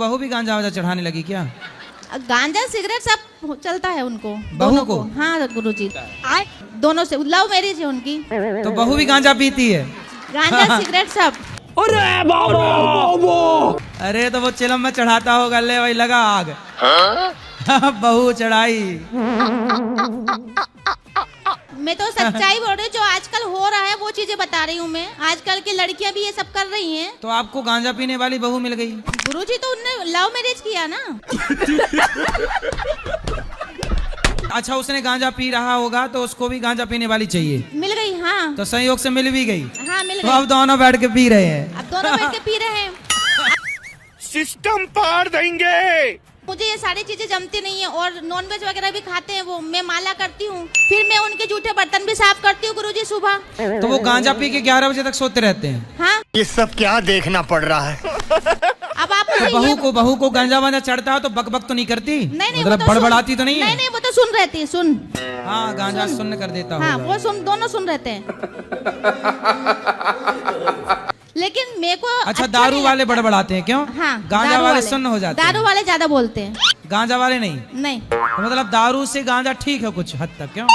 बहू भी गांजा वाजा चढ़ाने लगी क्या? गांजा सिगरेट सब चलता है उनको, बहू दोनों को? हाँ गुरुजी, दोनों से लव मैरिज है उनकी। तो बहू भी गांजा पीती है? गांजा सिगरेट सब। अरे बाबा, अरे तो वो चिलम में चढ़ाता होगा, ले वही लगा आग। बहू चढ़ाई। मैं तो सच्चाई बोल रही हूँ, जो आजकल हो रहा है वो चीजें बता रही हूँ मैं। आजकल की लड़कियां भी ये सब कर रही हैं। तो आपको गांजा पीने वाली बहू मिल गई? गुरुजी तो उनने लव मैरिज किया ना। अच्छा, उसने गांजा पी रहा होगा तो उसको भी गांजा पीने वाली चाहिए। मिल गई, हाँ। तो संयोग से मिल भी गई। हाँ मिल तो गई। अब दोनों बैठ के पी रहे हैं। अब दोनों बैठ के पी रहे हैं। सिस्टम पार देंगे। मुझे ये सारी चीजें जमती नहीं है, और नॉनवेज वगैरह भी खाते हैं वो। मैं माला करती हूँ, फिर मैं उनके जूठे बर्तन भी साफ करती हूँ गुरुजी सुबह। तो वो गांजा पी के 11 बजे तक सोते रहते हैं? हाँ। ये सब क्या देखना पड़ रहा है? अब आप तो बहू को गांजा वांजा चढ़ता है तो बक बक तो नहीं करती? नहीं, मतलब बड़बड़ाती तो नहीं है? नहीं, वो तो सुन रहती है, सुन। हाँ, गांजा सुन कर देता हाँ, होगा। वो सुन, दोनों सुन रहते हैं। लेकिन मेरे को अच्छा, दारू वाले बड़बड़ाते हैं क्यों? हाँ, गांजा वाले सुन्न हो जाते हैं। दारू वाले ज्यादा बोलते हैं, गांजा वाले नहीं। नहीं। तो मतलब दारू से गांजा ठीक है कुछ हद तक, क्यों?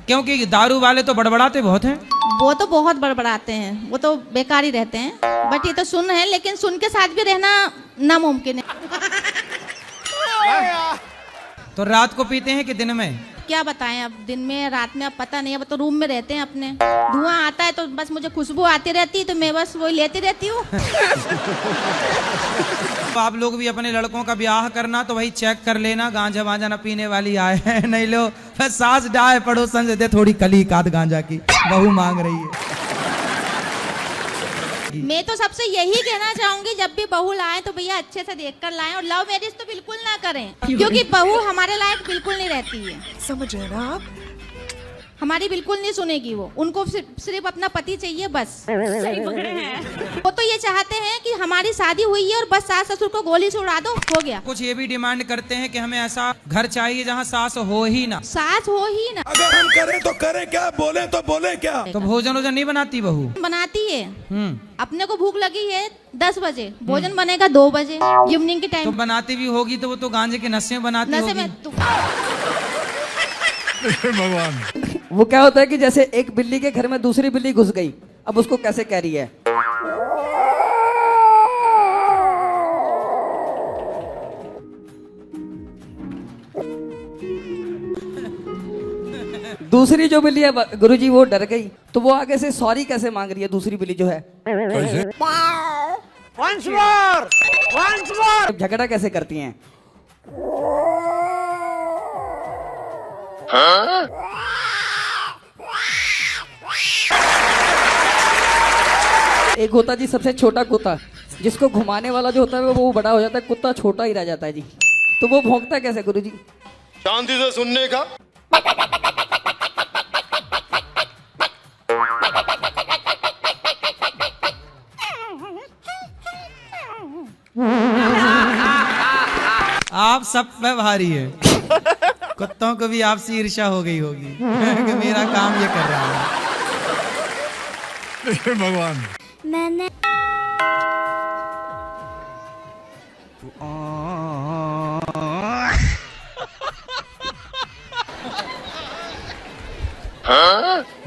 क्योंकि दारू वाले तो बड़बड़ाते बहुत हैं। वो तो बहुत बड़बड़ाते हैं, वो तो बेकार ही रहते हैं। बट ये तो सुन है, लेकिन सुन के साथ भी रहना नामुमकिन है। तो रात को पीते हैं कि दिन में? क्या बताएं, अब दिन में रात में अब पता नहीं। अब तो रूम में रहते हैं अपने, धुआं आता है तो बस मुझे खुशबू आती रहती है, तो मैं बस वही लेती रहती हूँ। तो आप लोग भी अपने लड़कों का ब्याह करना तो वही चेक कर लेना, गांजा वांजा ना पीने वाली आए हैं। नहीं लो बस सास डाय पड़ोसन से दे थोड़ी कली काद गांजा की, बहू मांग रही है। मैं तो सबसे यही कहना चाहूंगी, जब भी बहू लाएं तो भैया अच्छे से देखकर लाएं, और लव मैरिज तो बिल्कुल ना करें, क्योंकि बहू हमारे लायक बिल्कुल नहीं रहती है। समझ रहे ना आप? हमारी बिल्कुल नहीं सुनेगी वो। उनको सिर्फ अपना पति चाहिए बस। सही पकड़े हैं। वो तो ये चाहते हैं कि हमारी शादी हुई है और बस सास ससुर को गोली से उड़ा दो, हो गया। कुछ ये भी डिमांड करते हैं कि हमें ऐसा घर चाहिए जहाँ सास हो ही ना। सास हो ही ना। अगर हम करें तो करें क्या, बोले तो बोले क्या? तो भोजन वोजन नहीं बनाती बहू? बनाती है। अपने को भूख लगी है 10 बजे, भोजन बनेगा 2 बजे इवनिंग के तो टाइम। बनाती भी होगी तो वो तो गांजे के नशे में बनाती नशे होगी। में भगवान। वो क्या होता है कि जैसे एक बिल्ली के घर में दूसरी बिल्ली घुस गई, अब उसको कैसे कह रही है? दूसरी जो बिल्ली है गुरुजी वो डर गई, तो वो आगे से सॉरी कैसे मांग रही है दूसरी बिल्ली जो है? झगड़ा कैसे करती हैं? एक होता जी सबसे छोटा कुत्ता, जिसको घुमाने वाला जो होता है वो बड़ा हो जाता है, कुत्ता छोटा ही रह जाता है जी। तो वो भौंकता कैसे गुरुजी? शांति से सुनने का। आप सब पे भारी है। कुत्तों को भी आपसे ईर्ष्या हो गई होगी कि मेरा काम ये कर रहा है। भगवान। मैंने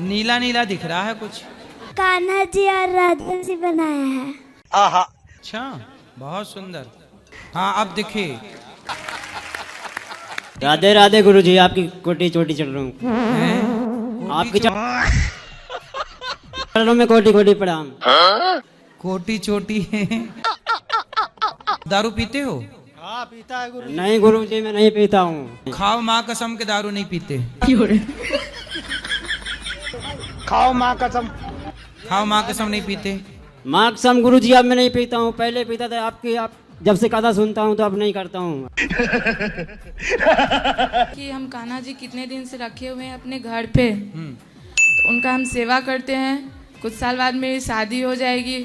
नीला नीला दिख रहा है कुछ। कान्हा जी और राधा जी बनाया है। अच्छा, बहुत सुंदर। हाँ, अब दिखे। राधे राधे गुरुजी, आपकी कोटी चोटी चढ़ रहा हूँ। आपकी चरणों में कोटी कोटी प्रणाम। कोटी चोटी है। दारू पीते हो? हाँ पीता है गुरुजी। नहीं गुरुजी, मैं नहीं पीता हूँ। खाओ माँ कसम के दारू नहीं पीते। खाओ माँ कसम। खाओ माँ कसम नहीं पीते। माँ कसम गुरुजी, अब मैं नहीं पीता हूँ। पहले पीता था, आप जब से कथा सुनता हूँ तो अब नहीं करता हूँ। कि हम कान्हा जी कितने दिन से रखे हुए हैं अपने घर पे, तो उनका हम सेवा करते हैं। कुछ साल बाद मेरी शादी हो जाएगी,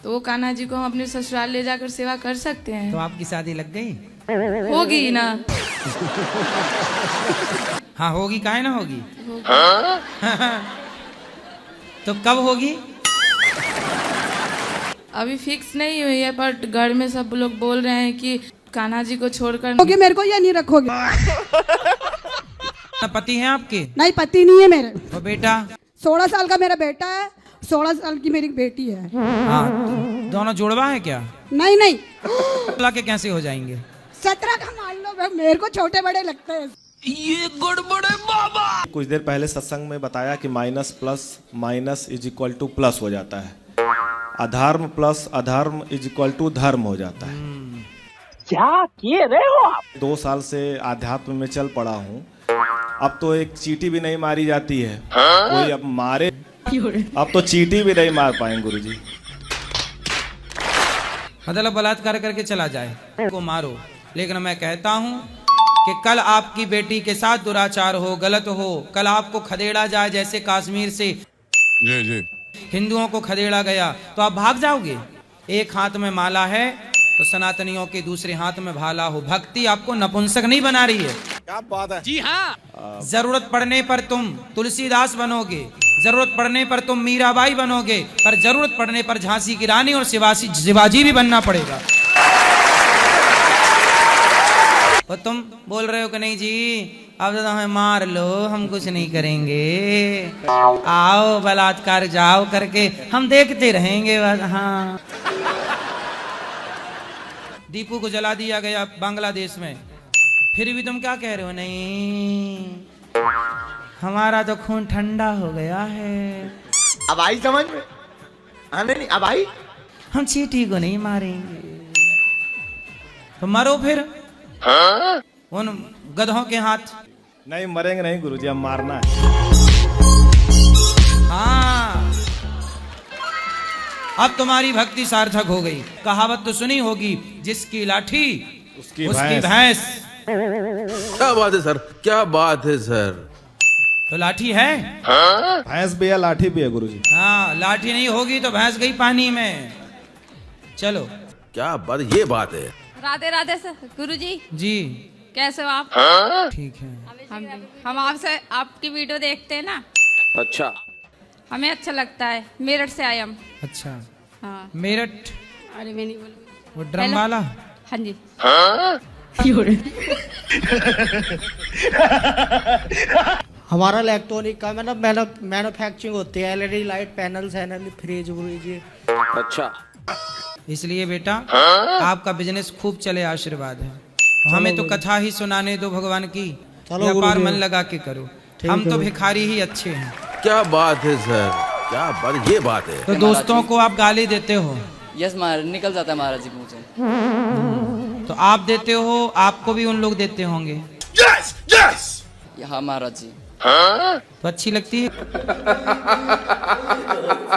तो वो कान्हा जी को हम अपने ससुराल ले जाकर सेवा कर सकते हैं। तो आपकी शादी लग गई? होगी ना? हाँ होगी, काहे ना होगी। तो कब होगी? अभी फिक्स नहीं हुई है, पर घर में सब लोग बोल रहे हैं कि कान्हा जी को छोड़कर मेरे को या नहीं रखोगे? पति हैं आपके? नहीं, पति नहीं है मेरे। और बेटा? 16 साल का मेरा बेटा है, 16 साल की मेरी बेटी है। हाँ, दोनों जुड़वा है क्या? नहीं नहीं, ला के कैसे हो जाएंगे? 17 का मान लो, मेरे को छोटे बड़े लगते हैं। ये गड़बड़े बाबा। कुछ देर पहले सत्संग में बताया कि minus plus minus is equal two plus हो जाता है, अधर्म प्लस अधर्म इज इक्वल टू धर्म हो जाता है। क्या किए रहे हो आप? 2 साल से आध्यात्म में चल पड़ा हूँ, अब तो एक चींटी भी नहीं मारी जाती है। कोई अब मारे, अब तो चींटी भी नहीं मार पाएंगे गुरुजी। मतलब बलात्कार करके चला जाए को मारो, लेकिन मैं कहता हूँ कि कल आपकी बेटी के साथ दुराचार हो, गलत हो, कल आपको खदेड़ा जाए जैसे कश्मीर से हिंदुओं को खदेड़ा गया, तो आप भाग जाओगे? एक हाथ में माला है तो सनातनियों के दूसरे हाथ में भाला हो। भक्ति आपको नपुंसक नहीं बना रही है। क्या बात है? जी हाँ। जरूरत पड़ने पर तुम तुलसीदास बनोगे, जरूरत पड़ने पर तुम मीराबाई बनोगे, पर जरूरत पड़ने पर झांसी की रानी और शिवाजी भी बनना पड़ेगा। और तुम बोल रहे हो कि नहीं जी अब तो हमें मार लो, हम कुछ नहीं करेंगे, आओ बलात्कार जाओ करके हम देखते रहेंगे बस। हाँ, दीपू को जला दिया गया बांग्लादेश में, फिर भी तुम क्या कह रहे हो? नहीं, हमारा तो खून ठंडा हो गया है। अब आई समझ में? हाँ नहीं, अब आई। हम चींटी को नहीं मारेंगे, तो मरो फिर उन गधों के हाथ। नहीं मरेंगे नहीं गुरुजी, अब मारना है। हाँ, अब तुम्हारी भक्ति सार्थक हो गई। कहावत तो सुनी होगी, जिसकी लाठी उसकी भैंस। क्या बात है सर, क्या बात है सर। तो लाठी है, भैंस भी है लाठी भी है गुरुजी। हाँ, लाठी नहीं होगी तो भैंस गई पानी में। चलो, क्या बात, ये बात है। राधे राधे सर। गुरुजी जी कैसे हो आप? ठीक है। हम आपसे आपकी वीडियो देखते हैं ना, अच्छा, हमें अच्छा लगता है। मेरठ से आए हम। अच्छा, हाँ। मेरठ? अरे मैं नहीं बोलूँ। वो ड्रम वाला? हाँ जी। हमारा इलेक्ट्रॉनिक का मतलब मैन्युफैक्चरिंग होती है, एलईडी लाइट पैनल्स है, फ्रिज व्रिज। अच्छा, इसलिए बेटा आपका बिजनेस खूब चले, आशीर्वाद है। हमें तो कथा ही सुनाने दो भगवान की, व्यापार मन लगा के करो। हम तो भिखारी ही अच्छे हैं। क्या बात है सर, क्या बात, ये बात है। तो दोस्तों को आप गाली देते हो? यस महाराज, निकल जाता है महाराज जी मुंह से। तो आप देते हो, आपको भी उन लोग देते होंगे। Yes yes. हाँ महाराज जी। तो अच्छी लगती है।